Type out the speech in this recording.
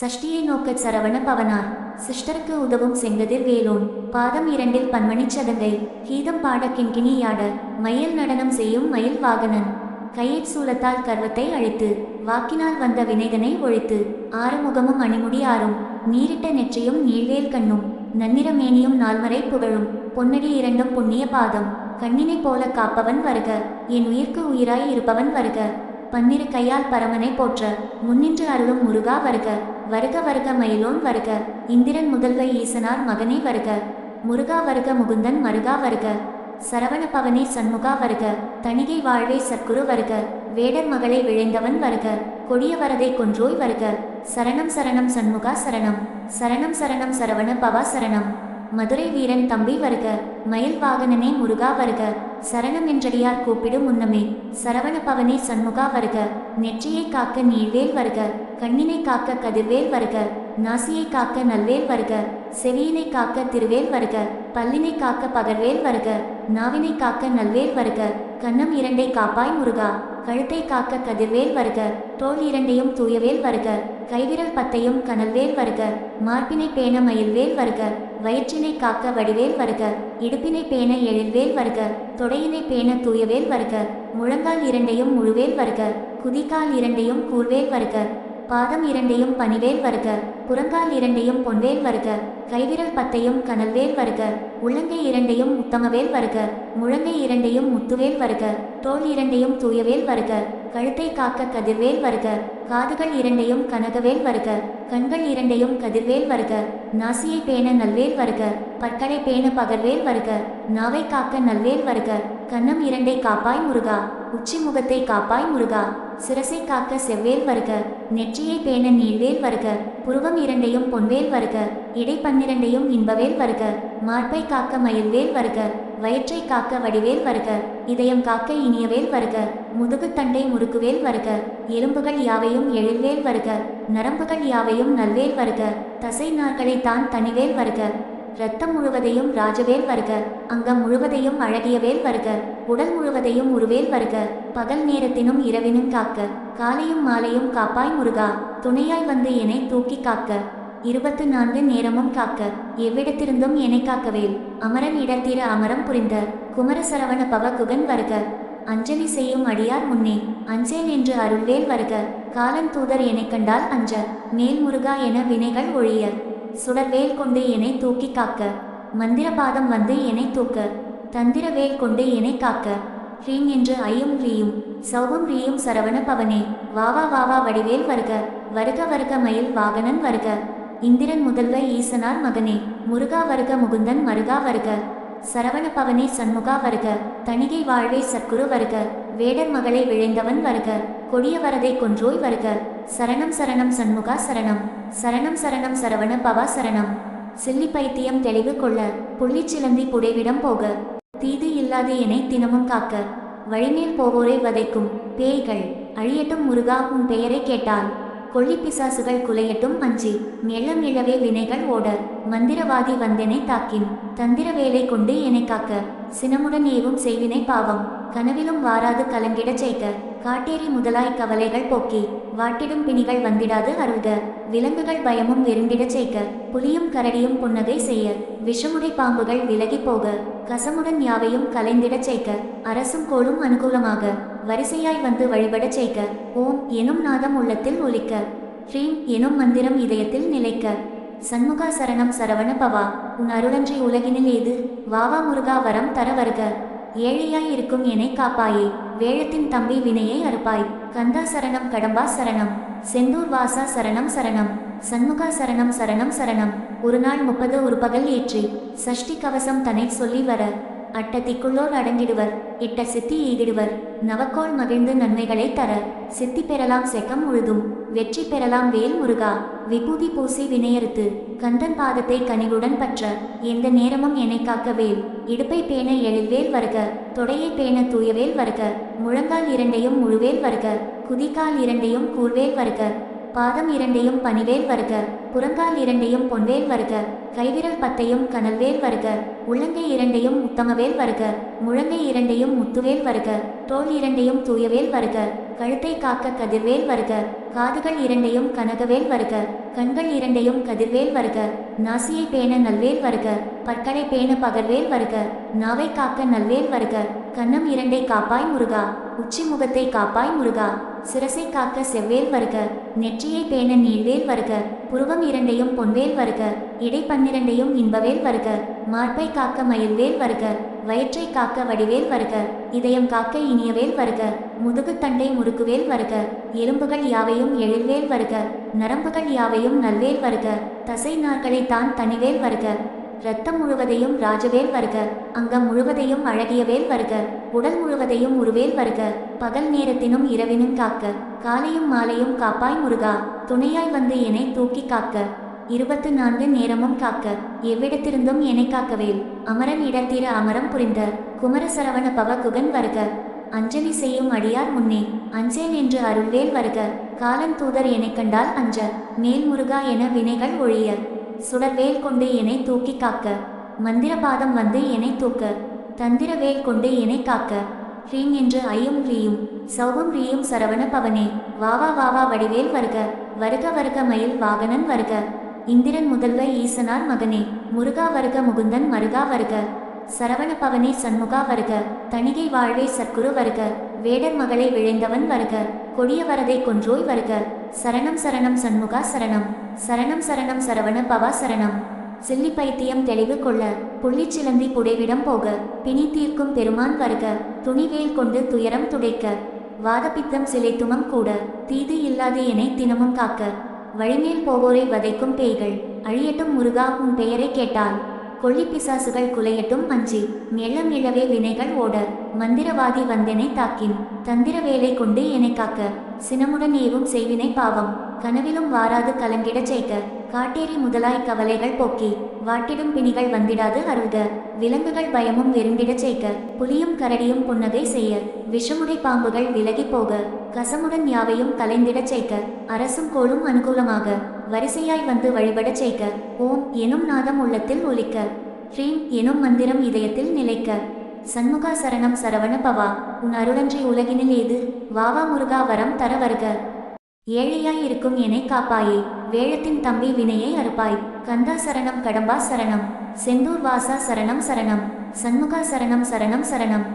சஷ்டியை நோக்கச் சரவண பவனார். சிஷ்டருக்கு உதவும் செங்கதிர் வேலோன். பாதம் 2 பன்மணிச் சதங்கை. கீதம் பாட கிண்கிணியாட. மயில் நடனம் செய்யும் மயில் வாகனன். கையிற் சூலத்தால் கர்வத்தை அழித்து. வாக்கினால் வந்த வினைதனை ஒழித்து. ஆறுமுகமும் அணிமுடி ஆறும். நீரிட்ட நெற்றியும் நீள்வேல் கண்ணும். நன்னிற மேனியும் நால்மறை புகழும். பொன்னடி 2 புண்ணிய பாதம். கண்ணினைப் போல காப்பவன் வருக. என் உயிர்க்கு உயிராய் இருப்பவன் வருக. பன்னிரு கையால் பரமனை போற்ற. முன்னின்று அருளும் முருகா வருக. வருக வருக மயிலோன் வருக. இந்திரன் முதல்வை ஈசனார் மகனே வருக. முருகா வருக முகுந்தன் மருகா வருக. சரவண பவனே சண்முகா வருக. தணிகை வாழ்வே சற்குரு வருக. வேடர் மகளை விழைந்தவன் வருக. கொடிய வரதை கொன்றோய் வருக. சரணம் சரணம் சண்முகா சரணம். சரணம் சரணம் சரவண பவா சரணம். மதுரை வீரன் தம்பி வருக. மயில் வாகனனே முருகா வருக. சரணம் என்றடியார் கூப்பிடு முன்னமே. சரவண பவனே சண்முகா வருக. நெற்றியை காக்க நீள்வேல் வருக. கண்ணினை காக்க கதிர்வேல் வருக. நாசியை காக்க நல்வேல் வருக. செவியினை காக்க திருவேல் வருக. பல்லினை காக்க பகர்வேல் வருக. நாவினை காக்க நல்வேல் வருக. கன்னம் 2 காப்பாய் முருகா. கழுத்தை காக்க கதிர்வேல் வருக. தோள் 2 தூயவேல் வருக. கைவிரல் 10 கனல்வேல் வருக. மார்பினை பேண மயில்வேல் வருக. வயிற்றினை காக்க வடிவேல் வருக. இடுப்பினை பேண எழில்வேல் வருக. தொடையினை பேண தூயவேல் வருக. முழங்கால் 2 முழுவேல் வருக. குதிகால் 2 கூர்வேல் வருக. பாதம் 2 பனிவேல் வருக. புறங்கால் 2 பொன்வேல் வருக. கைவிரல் 10 கனல்வேல் வருக. உள்ளங்கை 2 உத்தமவேல் வருக. முழங்கை 2 முத்துவேல் வருக. தோள் 2 தூயவேல் வருக. கழுத்தை காக்க கதிர்வேல் வருக. காதுகள் 2 கனகவேல் வருக. கண்கள் 2 கதிர்வேல் வருக. நாசியை பேண நல்வேல் வருக. பற்களை பேண பகர்வேல் வருக. நாவை காக்க நல்வேல் வருக. கன்னம் 2 காப்பாய் முருகா. உச்சி முகத்தை காப்பாய் முருகா. சிரசை காக்க செவ்வேல் வருக. நெற்றியை பேண நீள்வேல் வருக. புருவம் 2 பொன்வேல் வருக. இடை 12 இன்பவேல் வருக. மார்பை காக்க மயில்வேல் வருக. வயிற்றை காக்க வடிவேல் வருக. இதயம் காக்க இனியவேல் வருக. முதுகு தண்டை முறுக்குவேல் வருக. எலும்புகள் யாவையும் எழில்வேல் வருக. நரம்புகள் யாவையும் நல்வேல் வருக. தசை நார்களை தான் தனிவேல் வருக. இரத்தம் முழுவதையும் ராஜவேல் வருக. அங்கம் முழுவதையும் அழகியவேல் வருக. உடல் முழுவதையும் உருவேல் வருக. பகல் நேரத்தினும் இரவினும் காக்க. காலையும் மாலையும் காப்பாய் முருகா. துணையாய் வந்து என்னை தூக்கி காக்க. 24 நேரமும் காக்க. எவ்விடத்திருந்தும் என்னை காக்கவேல். அமரன் இடத்திர அமரம் புரிந்த. குமர சரவண பவ குகன் வருக. அஞ்சலி செய்யும் அடியார் முன்னே. அஞ்சேல் என்று அருள்வேல் வருக. காலன் தூதர் என்னை கண்டால் அஞ்ச. மேல் முருகா என வினைகள் ஒழிய. சுடர்வேல் கொண்டு என்னை தூக்கி காக்க. மந்திர பாதம் வந்து என்னை தூக்க. தந்திர வேல் கொண்டு என்னை காக்க. ஹ்ரீம் என்று ஐயும் ரீயும் சௌவும் ரீயும் சரவண பவனே. வாவா வாவா வடிவேல் வருக. வருக வருக மயில் வாகனன் வருக. இந்திரன் முதல்வ ஈசனார் மகனே. முருகா வருக முகுந்தன் மருகா வருக. சரவண பவனே சண்முகா வருக. தணிகை வாழ்வே சற்குரு வருக. வேடர் மகளை விழைந்தவன் வருக. கொடிய வரதை கொன்றோய் வருக. சரணம் சரணம் சண்முகா சரணம். சரணம் சரணம் சரவண பவா சரணம். சில்லி பைத்தியம் தெளிவு கொள்ள. புள்ளிச்சிலந்தி புடைவிடம் போக. தீது இல்லாது என்னை தினமும் காக்க. வழிமேல் போவோரை வதைக்கும் பேய்கள் அழியட்டும் முருகா உன் பெயரை கேட்டால். கொள்ளி பிசாசுகள் குலையட்டும் அஞ்சி. மெல்ல மெல்லவே வினைகள் ஓட. மந்திரவாதி வந்தெனை தாக்கின். தந்திர வேலை கொண்டு என்னை காக்க. சினமுடன் ஏவும் செய்வினை பாவம். கனவிலும் வாராது கலங்கிடச் செய்க. காட்டேரி முதலாய் கவலைகள் போக்கி. வாட்டிடும் பிணிகள் வந்திடாது அருள்க. விலங்குகள் பயமும் வெறுண்டிடச் செய்க. புலியும் கரடியும் புன்னகை செய்ய. விஷமுடை பாம்புகள் விலகி போக. கசமுடன் யாவையும் கலைந்திடச் செய்க. அரசும் கோளும் அனுகூலமாக. வரிசையாய் வந்து வழிபடச் செய்க. ஓம் எனும் நாதம் உள்ளத்தில் ஒலிக்க. ஹ்ரீம் எனும் மந்திரம் இதயத்தில் நிலைக்க. சண்முகா சரணம் சரவண பவா. உன் அருளன்றி உலகினில் ஏது. வாவா முருகா வரம் தர வருக. ஏழையாய் இருக்கும் என்னை காப்பாயே. வேழத்தின் தம்பி வினையை அறுப்பாய். கந்தா சரணம் கடம்பா சரணம். செந்தூர் வாசா சரணம் சரணம். சண்முகா சரணம் சரணம் சரணம். ஒரு நாள் 30 ஒரு பகல் ஏற்றி. சஷ்டி கவசம் தன்னை சொல்லி வர. அட்டத்திக்குள்ளோர் அடங்கிடுவர். இட்ட சித்தி எய்திடுவர். நவக்கோள் மகிழ்ந்து நன்மைகளை தர. சித்தி பெறலாம் செக்கம் முழுதும். வெற்றி பெறலாம் வேல் முருகா. விபூதி பூசி வினையறுத்து. கந்தன் பாதத்தை கனிவுடன் பற்ற. எந்த நேரமும் என்னை காக்க வேல். இடுப்பை பேண எழில்வேல் வருக. தொடையை பேண தூயவேல் வருக. முழங்கால் 2 முழுவேல் வருக. குதிகால் 2 கூர்வேல் வருக. பாதம் இரண்டையும் பனிவேல் வருக, புறங்கால் இரண்டையும் பொன்வேல் வருக, கைவிரல் பத்தையும் கனல்வேல் வருக, உள்ளங்கை இரண்டையும் உத்தமவேல் வருக, முழங்கை இரண்டையும் முத்துவேல் வருக, தோள் இரண்டையும் தூயவேல் வருக, கழுத்தை காக்க கதிர்வேல் வருக, காதுகள் இரண்டையும் கனகவேல் வருக, கண்கள் இரண்டையும் கதிர்வேல் வருக, நாசியை பேண நல்வேல் வருக, பற்களை பேண பகர்வேல் வருக, நாவை காக்க நல்வேல் வருக, கன்னம் இரண்டை காப்பாய் முருகா, உச்சி முகத்தை காப்பாய் முருகா, சிரசை காக்க செவ்வேல் வருக, நெற்றியை பேண நீள்வேல் வருக, புருவம் இரண்டையும் பொன்வேல் வருக, இடை பன்னிரண்டையும் இன்பவேல் வருக, மார்பை காக்க மயில்வேல் வருக, வயிற்றை காக்க வடிவேல் வருக, இதயம் காக்க இனியவேல் வருக, முதுகுத்தண்டை முறுக்குவேல் வருக, எலும்புகள் யாவையும் எழில்வேல் வருக, நரம்புகள் யாவையும் நல்வேல் வருக, தசை நார்களை தான் தனிவேல் வருக, இரத்தம் முழுவதையும் ராஜவேல் வருக, அங்கம் முழுவதையும் அழகியவேல் வருக, உடல் முழுவதையும் உருவேல் வருக, பகல் நேரத்தினும் இரவினும் காக்க, காலையும் மாலையும் காப்பாய் முருகா, துணையாய் வந்து என்னை தூக்கி காக்க, 24 நேரமும் காக்க, எவ்விடத்திருந்தும் என்னை காக்கவேல், அமரன் இடத்திர அமரம் புரிந்த குமரசரவண பவ குகன் வருக, அஞ்சலி செய்யும் அடியார் முன்னே அஞ்சேல் என்று அருள்வேல் வருக, காலன் தூதர் என்னை கண்டால் அஞ்ச, மேல் முருகா என வினைகள் ஒழிய, சுடர்வேல் கொண்டு என்னை தூக்கி காக்க, மந்திர பாதம் வந்து என்னை தூக்க, தந்திர வேல் கொண்டு என்னை காக்க, ஹ்ரீம் என்று ஐயும் ரீயும் சௌபம் ரீயும் சரவண பவனே, வாவா வாவா வடிவேல் வருக, வருக வருக மயில் வாகனன் வருக, இந்திரன் முதல்வ ஈசனார் மகனே, முருகா வருக முகுந்தன் மருகா வருக, சரவண பவனே சண்முகா வருக, தணிகை வாழ்வே சற்குரு வருக, வேடர் மகளை விழைந்தவன் வருக, கொடிய வரதை கொன்றோய் வருக, சரணம் சரணம் சண்முகா சரணம், சரணம் சரணம் சரவண பவா சரணம், சில்லி பைத்தியம் தெளிவு கொள்ள, புள்ளிச்சிலந்தி புடைவிடம் போக, பிணி தீர்க்கும் பெருமான் வருக, துணிவேல் கொண்டு துயரம் துடைக்க, வாதபித்தம் சிலைத்துமம் கூட, தீது இல்லாது என்னை தினமும் காக்க, வழிமேல் போவோரை வதைக்கும் பேய்கள் அழியட்டும் முருகா உன் பெயரை கேட்டால், கொள்ளி பிசாசுகள் குலையட்டும் அஞ்சி, மெல்லம் இழவே வினைகள் ஓட, மந்திரவாதி வந்தெனை தாக்கின், தந்திர வேலை கொண்டு என்னை காக்க, சினமுடன் ஏவும் செய்வினை பாவம், கனவிலும் வாராது கலங்கிடச் செய்க, காட்டேரி முதலாய் கவலைகள் போக்கி, வாட்டிடும் பிணிகள் வந்திடாது அருள்க, விலங்குகள் பயமும் வெறுந்திடச் செய்க, புலியும் கரடியும் புன்னகை செய்ய, விஷமுடை பாம்புகள் விலகி போக, கசமுடன் யாவையும் கலைந்திடச் செய்க, அரசும் கோளும் அனுகூலமாக, வரிசையாய் வந்து வழிபடச் செய்க, ஓம் எனும் நாதம் உள்ளத்தில் ஒலிக்க, ஹ்ரீம் எனும் மந்திரம் இதயத்தில் நிலைக்க, சண்முகா சரணம் சரவண பவா, உன் அருளன்றி உலகினில் ஏது, வாவா முருகா வரம் தர வருக, ஏழையாய் இருக்கும் என்னை காப்பாயே, வேழத்தின் தம்பி வினையை அறுப்பாய், கந்தா சரணம் கடம்பா சரணம், செந்தூர் வாசா சரணம் சரணம், சண்முகா சரணம் சரணம் சரணம்.